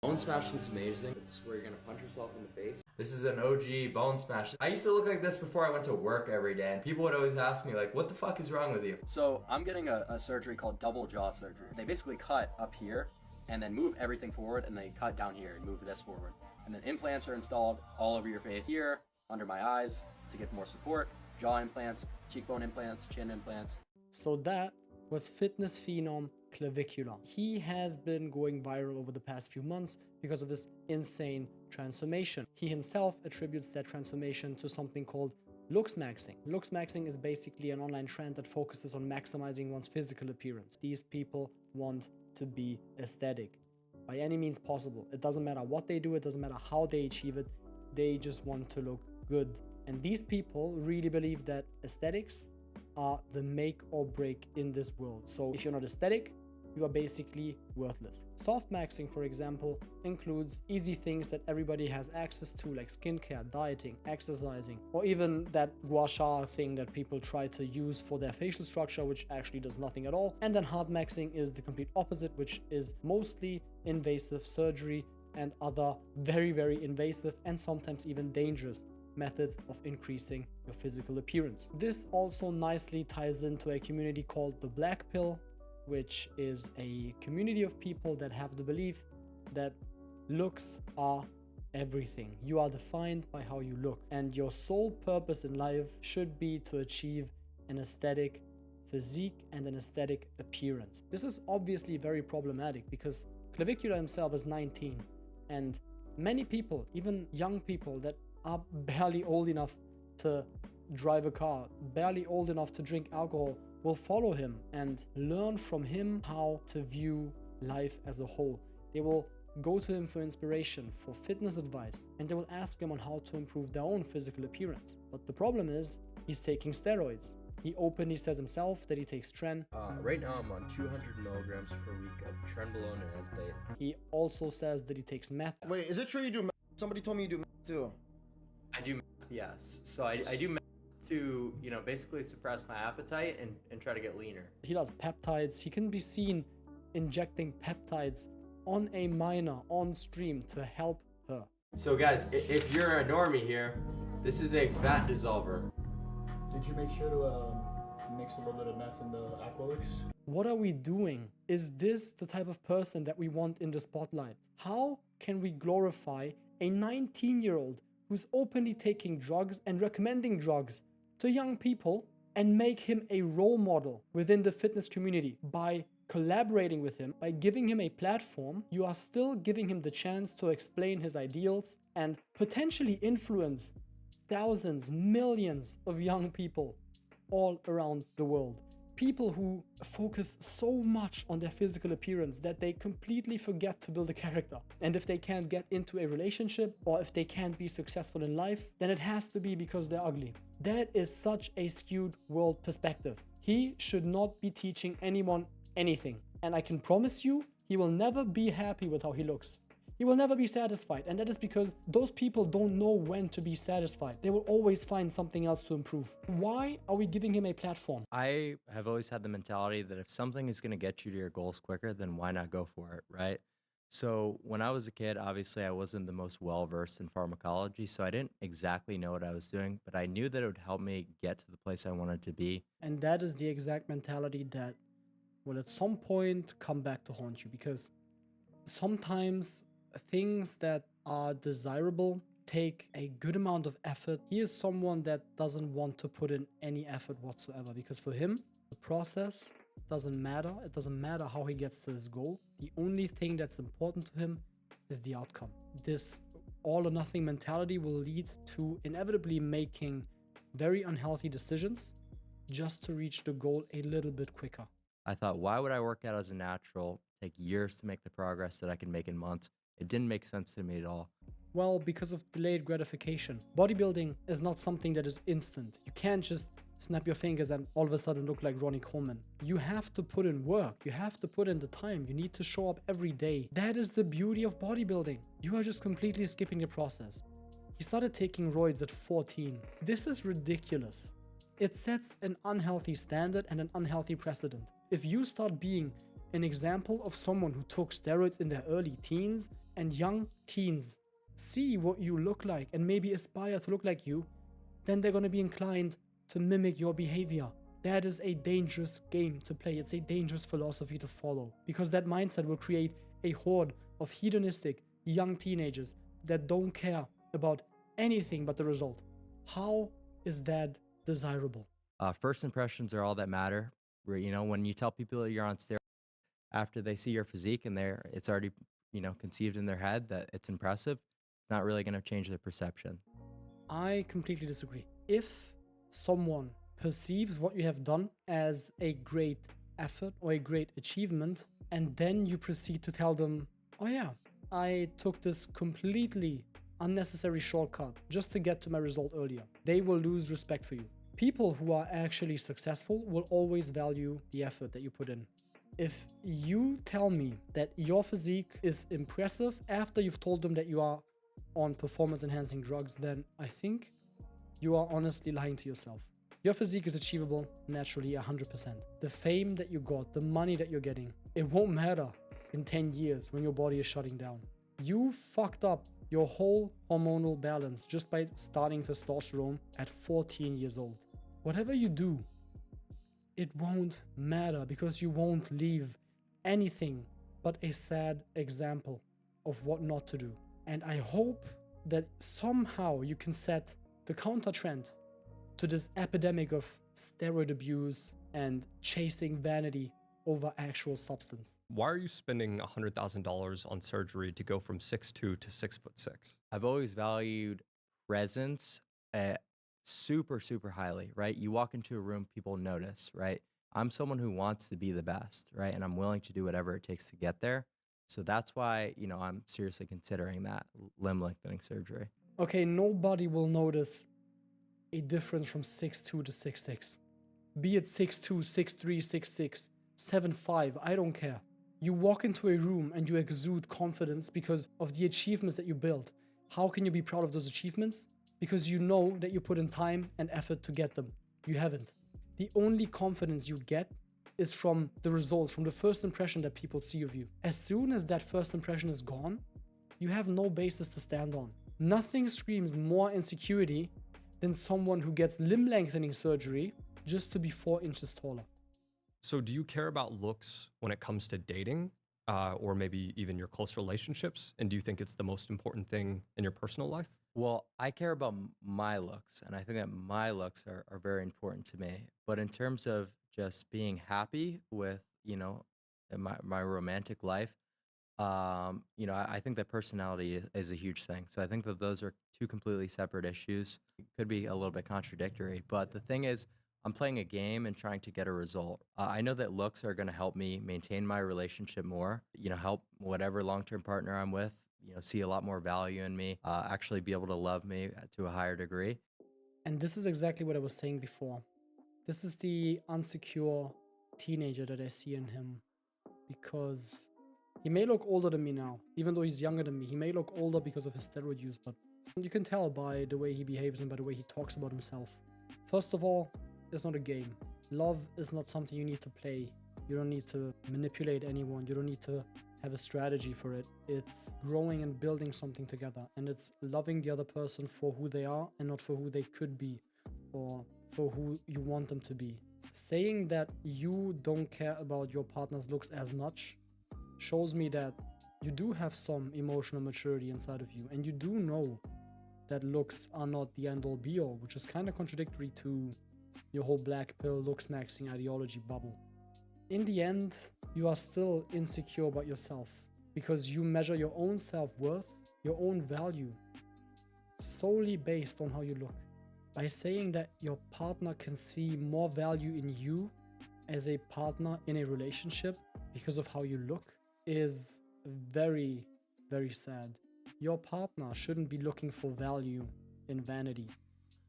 Bone smashing is amazing. It's where you're gonna punch yourself in the face. This is an OG bone smash. I used to look like this before I went to work every day, and people would always ask me, like, what the fuck is wrong with you? So I'm getting a surgery called double jaw surgery. They basically cut up here and then move everything forward, and they cut down here and move this forward. And then implants are installed all over your face, here, under my eyes, to get more support, jaw implants, cheekbone implants, chin implants. So that was fitness phenom Clavicular. He has been going viral over the past few months because of his insane transformation. He himself attributes that transformation to something called looksmaxxing. Looksmaxxing is basically an online trend that focuses on maximizing one's physical appearance. These people want to be aesthetic by any means possible. It doesn't matter what they do, it doesn't matter how they achieve it, they just want to look good. And these people really believe that aesthetics are the make or break in this world. So if you're not aesthetic, you are basically worthless. Softmaxing, for example, includes easy things that everybody has access to, like skincare, dieting, exercising, or even that gua sha thing that people try to use for their facial structure, which actually does nothing at all. And then hardmaxing is the complete opposite, which is mostly invasive surgery and other very, very invasive and sometimes even dangerous methods of increasing your physical appearance. This also nicely ties into a community called the Black Pill, which is a community of people that have the belief that looks are everything. You are defined by how you look, and your sole purpose in life should be to achieve an aesthetic physique and an aesthetic appearance. This is obviously very problematic because Clavicular himself is 19, and many people, even young people that are barely old enough to drive a car, barely old enough to drink alcohol, will follow him and learn from him how to view life as a whole. They will go to him for inspiration, for fitness advice, and they will ask him on how to improve their own physical appearance. But the problem is, he's taking steroids. He openly says himself that he takes tren. Right now I'm on 200 milligrams per week of trenbolone and anthate. He also says that he takes meth. Wait, is it true you do meth? Somebody told me you do meth too. I do meth, yes. So I do meth to, you know, basically suppress my appetite and try to get leaner. He does peptides. He can be seen injecting peptides on a minor on stream to help her. So guys, if you're a normie here, this is a fat dissolver. Did you make sure to mix a little bit of meth in the Aqualix? What are we doing? Is this the type of person that we want in the spotlight? How can we glorify a 19-year-old who's openly taking drugs and recommending drugs to young people and make him a role model within the fitness community? By collaborating with him, by giving him a platform, you are still giving him the chance to explain his ideals and potentially influence thousands, millions of young people all around the world. People who focus so much on their physical appearance that they completely forget to build a character. And if they can't get into a relationship, or if they can't be successful in life, then it has to be because they're ugly. That is such a skewed world perspective. He should not be teaching anyone anything. And I can promise you, he will never be happy with how he looks. He will never be satisfied, and that is because those people don't know when to be satisfied. They will always find something else to improve. Why are we giving him a platform? I have always had the mentality that if something is going to get you to your goals quicker, then why not go for it, right? So when I was a kid, obviously I wasn't the most well-versed in pharmacology, so I didn't exactly know what I was doing, but I knew that it would help me get to the place I wanted to be. And that is the exact mentality that will at some point come back to haunt you, because sometimes things that are desirable take a good amount of effort. He is someone that doesn't want to put in any effort whatsoever, because for him, the process doesn't matter. It doesn't matter how he gets to his goal. The only thing that's important to him is the outcome. This all or nothing mentality will lead to inevitably making very unhealthy decisions just to reach the goal a little bit quicker. I thought, why would I work out as a natural, take years to make the progress that I can make in months? It didn't make sense to me at all. Well, because of delayed gratification. Bodybuilding is not something that is instant. You can't just snap your fingers and all of a sudden look like Ronnie Coleman. You have to put in work. You have to put in the time. You need to show up every day. That is the beauty of bodybuilding. You are just completely skipping the process. He started taking roids at 14. This is ridiculous. It sets an unhealthy standard and an unhealthy precedent. If you start being an example of someone who took steroids in their early teens and young teens see what you look like and maybe aspire to look like you, then they're going to be inclined to mimic your behavior. That is a dangerous game to play. It's a dangerous philosophy to follow, because that mindset will create a horde of hedonistic young teenagers that don't care about anything but the result. How is that desirable? First impressions are all that matter. Where, you know, when you tell people that you're on steroids after they see your physique and it's already, you know, conceived in their head that it's impressive, it's not really going to change their perception. I completely disagree. If someone perceives what you have done as a great effort or a great achievement, and then you proceed to tell them, oh yeah, I took this completely unnecessary shortcut just to get to my result earlier, they will lose respect for you. People who are actually successful will always value the effort that you put in. If you tell me that your physique is impressive after you've told them that you are on performance enhancing drugs, then I think you are honestly lying to yourself. Your physique is achievable naturally 100%. The fame that you got, the money that you're getting, it won't matter in 10 years when your body is shutting down. You fucked up your whole hormonal balance just by starting testosterone at 14 years old. Whatever you do, it won't matter, because you won't leave anything but a sad example of what not to do. And I hope that somehow you can set the counter trend to this epidemic of steroid abuse and chasing vanity over actual substance. Why are you spending $100,000 on surgery to go from 6'2" to 6'6"? I've always valued presence super, super highly, right? You walk into a room, people notice, right? I'm someone who wants to be the best, right? And I'm willing to do whatever it takes to get there. So that's why, you know, I'm seriously considering that limb lengthening surgery. Okay, nobody will notice a difference from 6'2 to 6'6. Be it 6'2, 6'3, 6'6, 7'5, I don't care. You walk into a room and you exude confidence because of the achievements that you built. How can you be proud of those achievements? Because you know that you put in time and effort to get them. You haven't. The only confidence you get is from the results, from the first impression that people see of you. As soon as that first impression is gone, you have no basis to stand on. Nothing screams more insecurity than someone who gets limb lengthening surgery just to be 4 inches taller. So do you care about looks when it comes to dating, or maybe even your close relationships? And do you think it's the most important thing in your personal life? Well, I care about my looks, and I think that my looks are very important to me. But in terms of just being happy with, you know, my romantic life, you know, I think that personality is a huge thing. So I think that those are two completely separate issues. It could be a little bit contradictory, but the thing is, I'm playing a game and trying to get a result. I know that looks are going to help me maintain my relationship more, you know, help whatever long-term partner I'm with, you know, see a lot more value in me, actually be able to love me to a higher degree. And this is exactly what I was saying before. This is the unsecure teenager that I see in him, because he may look older than me now, even though he's younger than me. He may look older because of his steroid use, but you can tell by the way he behaves and by the way he talks about himself. First of all, it's not a game. Love is not something you need to play. You don't need to manipulate anyone. You don't need to have a strategy for it. It's growing and building something together, and it's loving the other person for who they are and not for who they could be or for who you want them to be. Saying that you don't care about your partner's looks as much shows me that you do have some emotional maturity inside of you, and you do know that looks are not the end-all be-all, which is kind of contradictory to your whole black pill looksmaxxing ideology bubble. In the end, you are still insecure about yourself because you measure your own self-worth, your own value, solely based on how you look. By saying that your partner can see more value in you as a partner in a relationship because of how you look is very, very sad. Your partner shouldn't be looking for value in vanity.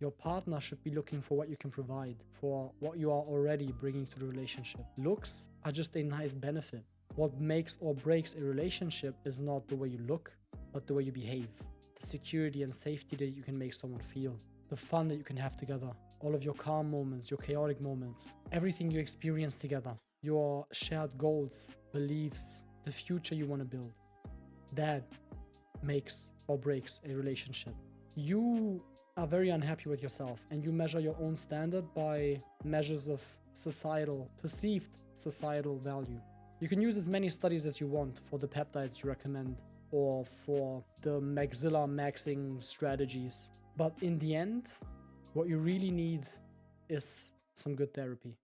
Your partner should be looking for what you can provide, for what you are already bringing to the relationship. Looks are just a nice benefit. What makes or breaks a relationship is not the way you look, but the way you behave. The security and safety that you can make someone feel. The fun that you can have together. All of your calm moments, your chaotic moments. Everything you experience together. Your shared goals, beliefs, the future you want to build. That makes or breaks a relationship. You are very unhappy with yourself and you measure your own standard by measures of perceived societal value. You can use as many studies as you want for the peptides you recommend or for the maxilla maxing strategies. But in the end, what you really need is some good therapy.